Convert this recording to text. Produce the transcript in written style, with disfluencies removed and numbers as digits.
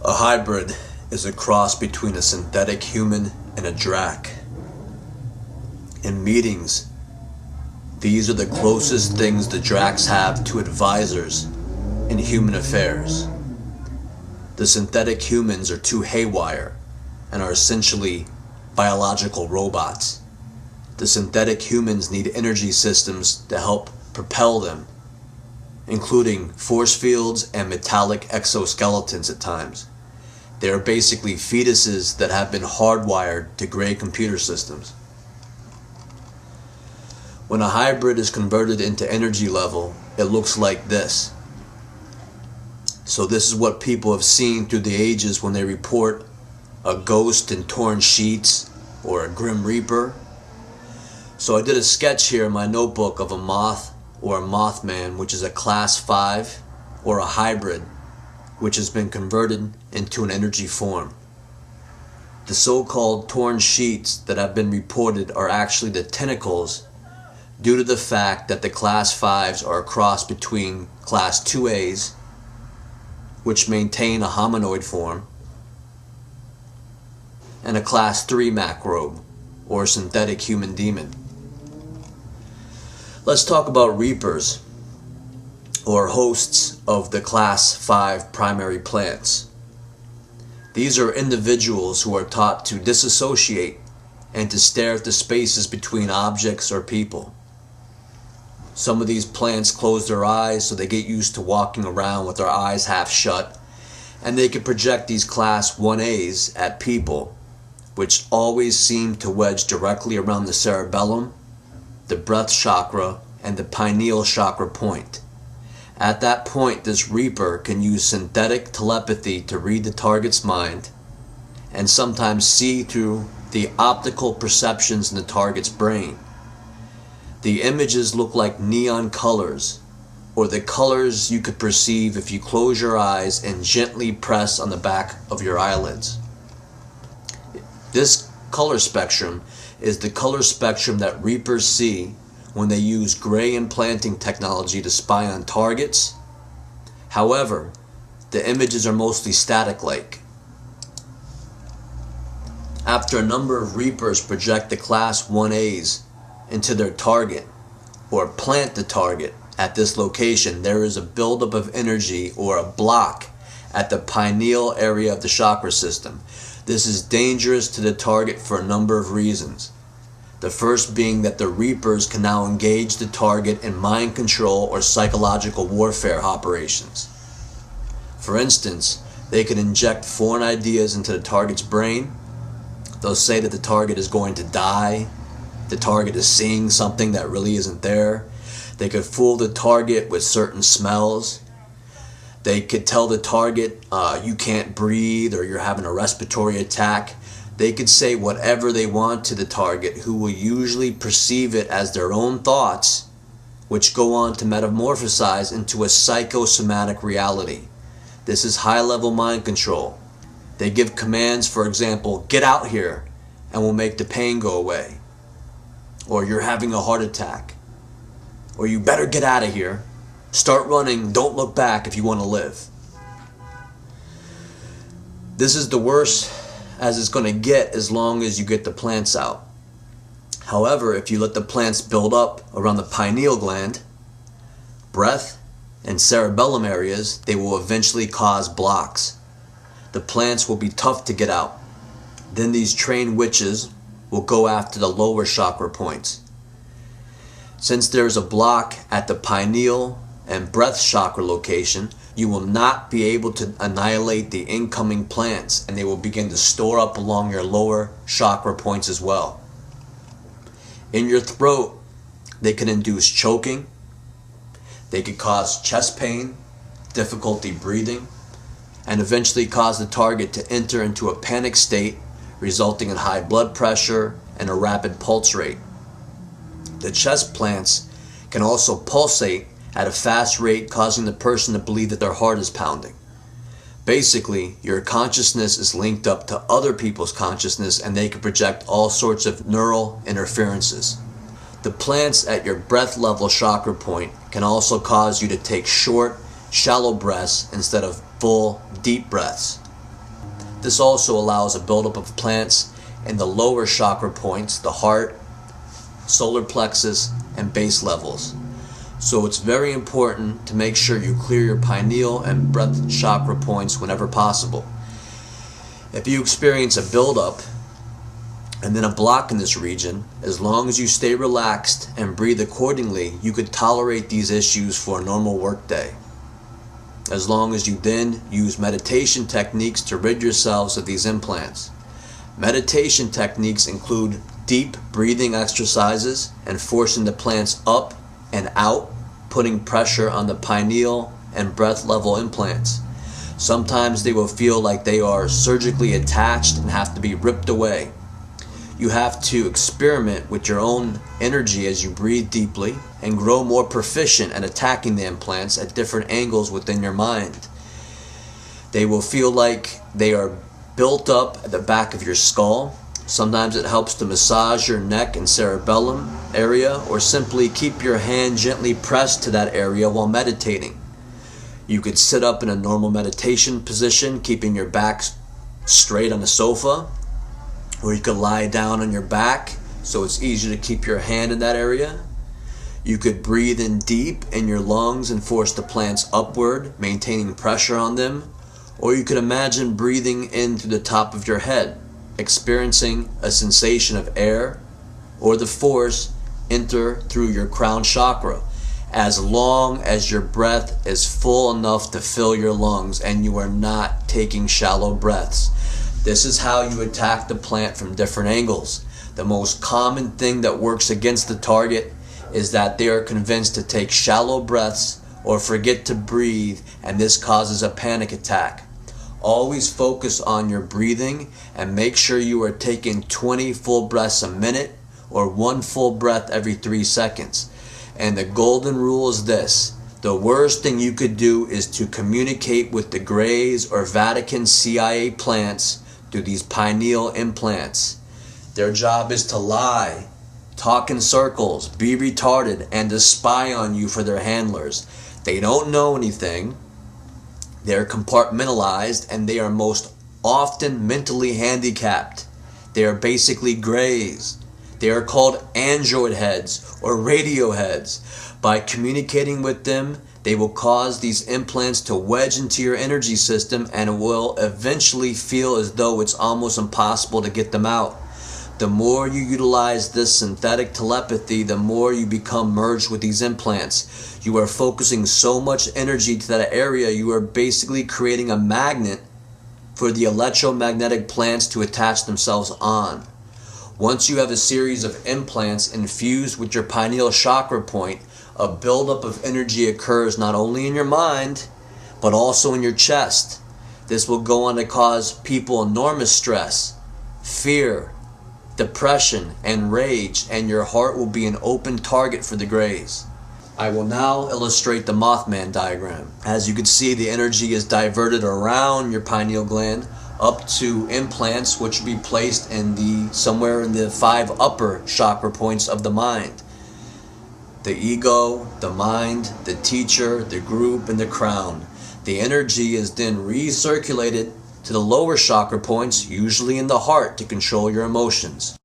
A hybrid is a cross between a synthetic human and a Drac. In meetings, these are the closest things the Dracs have to advisors in human affairs. The synthetic humans are too haywire and are essentially biological robots. The synthetic humans need energy systems to help propel them, including force fields and metallic exoskeletons at times. They are basically fetuses that have been hardwired to gray computer systems. When a hybrid is converted into energy level, it looks like this. So this is what people have seen through the ages when they report a ghost in torn sheets or a grim reaper. So I did a sketch here in my notebook of a moth or a mothman, which is a class 5 or a hybrid, which has been converted into an energy form. The so-called torn sheets that have been reported are actually the tentacles, due to the fact that the class 5s are a cross between class 2As, which maintain a hominoid form, and a class 3 macrobe, or synthetic human demon. Let's talk about reapers, or hosts of the class 5 primary plants. These are individuals who are taught to disassociate and to stare at the spaces between objects or people. Some of these plants close their eyes so they get used to walking around with their eyes half shut, and they can project these class 1As at people, which always seem to wedge directly around the cerebellum, the breath chakra, and the pineal chakra point. At that point, this reaper can use synthetic telepathy to read the target's mind and sometimes see through the optical perceptions in the target's brain. The images look like neon colors, or the colors you could perceive if you close your eyes and gently press on the back of your eyelids. This color spectrum is the color spectrum that reapers see when they use gray implanting technology to spy on targets. However, the images are mostly static-like. After a number of reapers project the class 1As into their target, or plant the target at this location, there is a buildup of energy or a block at the pineal area of the chakra system. This is dangerous to the target for a number of reasons. The first being that the reapers can now engage the target in mind control or psychological warfare operations. For instance, they can inject foreign ideas into the target's brain. They'll say that the target is going to die. The target is seeing something that really isn't there. They could fool the target with certain smells. They could tell the target, you can't breathe, or you're having a respiratory attack. They could say whatever they want to the target, who will usually perceive it as their own thoughts, which go on to metamorphosize into a psychosomatic reality. This is high-level mind control. They give commands, for example, get out here, and we'll make the pain go away. Or you're having a heart attack. Or you better get out of here. Start running, don't look back if you want to live. This is the worst as it's going to get as long as you get the plants out. However, if you let the plants build up around the pineal gland, breath, and cerebellum areas, they will eventually cause blocks. The plants will be tough to get out. Then these trained witches will go after the lower chakra points. Since there's a block at the pineal and breath chakra location, you will not be able to annihilate the incoming plants, and they will begin to store up along your lower chakra points as well. In your throat, they can induce choking. They could cause chest pain, difficulty breathing, and eventually cause the target to enter into a panic state, resulting in high blood pressure and a rapid pulse rate. The chest plants can also pulsate at a fast rate, causing the person to believe that their heart is pounding. Basically, your consciousness is linked up to other people's consciousness, and they can project all sorts of neural interferences. The plants at your breath level chakra point can also cause you to take short, shallow breaths instead of full, deep breaths. This also allows a buildup of plants in the lower chakra points, the heart, solar plexus, and base levels. So it's very important to make sure you clear your pineal and breath chakra points whenever possible. If you experience a buildup and then a block in this region, as long as you stay relaxed and breathe accordingly, you could tolerate these issues for a normal workday. As long as you then use meditation techniques to rid yourselves of these implants. Meditation techniques include deep breathing exercises and forcing the plants up and out, putting pressure on the pineal and breath level implants. Sometimes they will feel like they are surgically attached and have to be ripped away. You have to experiment with your own energy as you breathe deeply and grow more proficient at attacking the implants at different angles within your mind. They will feel like they are built up at the back of your skull. Sometimes it helps to massage your neck and cerebellum area, or simply keep your hand gently pressed to that area while meditating. You could sit up in a normal meditation position, keeping your back straight on the sofa, or you could lie down on your back so it's easier to keep your hand in that area. You could breathe in deep in your lungs and force the plants upward, maintaining pressure on them. Or you could imagine breathing in through the top of your head, experiencing a sensation of air or the force enter through your crown chakra, as long as your breath is full enough to fill your lungs and you are not taking shallow breaths. This is how you attack the plant from different angles. The most common thing that works against the target is that they are convinced to take shallow breaths or forget to breathe, and this causes a panic attack. Always focus on your breathing and make sure you are taking 20 full breaths a minute or 1 full breath every 3 seconds. And the golden rule is this: the worst thing you could do is to communicate with the Greys or Vatican CIA plants through these pineal implants. Their job is to lie, talk in circles, be retarded, and to spy on you for their handlers. They don't know anything. They're compartmentalized, and they are most often mentally handicapped. They are basically Greys. They are called android heads or radio heads. By communicating with them, they will cause these implants to wedge into your energy system and will eventually feel as though it's almost impossible to get them out. The more you utilize this synthetic telepathy, the more you become merged with these implants. You are focusing so much energy to that area, you are basically creating a magnet for the electromagnetic plants to attach themselves on. Once you have a series of implants infused with your pineal chakra point, a buildup of energy occurs not only in your mind, but also in your chest. This will go on to cause people enormous stress, fear, depression, and rage, and your heart will be an open target for the Greys. I will now illustrate the Mothman diagram. As you can see, the energy is diverted around your pineal gland up to implants, which will be placed in somewhere in the 5 upper chakra points of the mind. The ego, the mind, the teacher, the group, and the crown. The energy is then recirculated to the lower chakra points, usually in the heart, to control your emotions.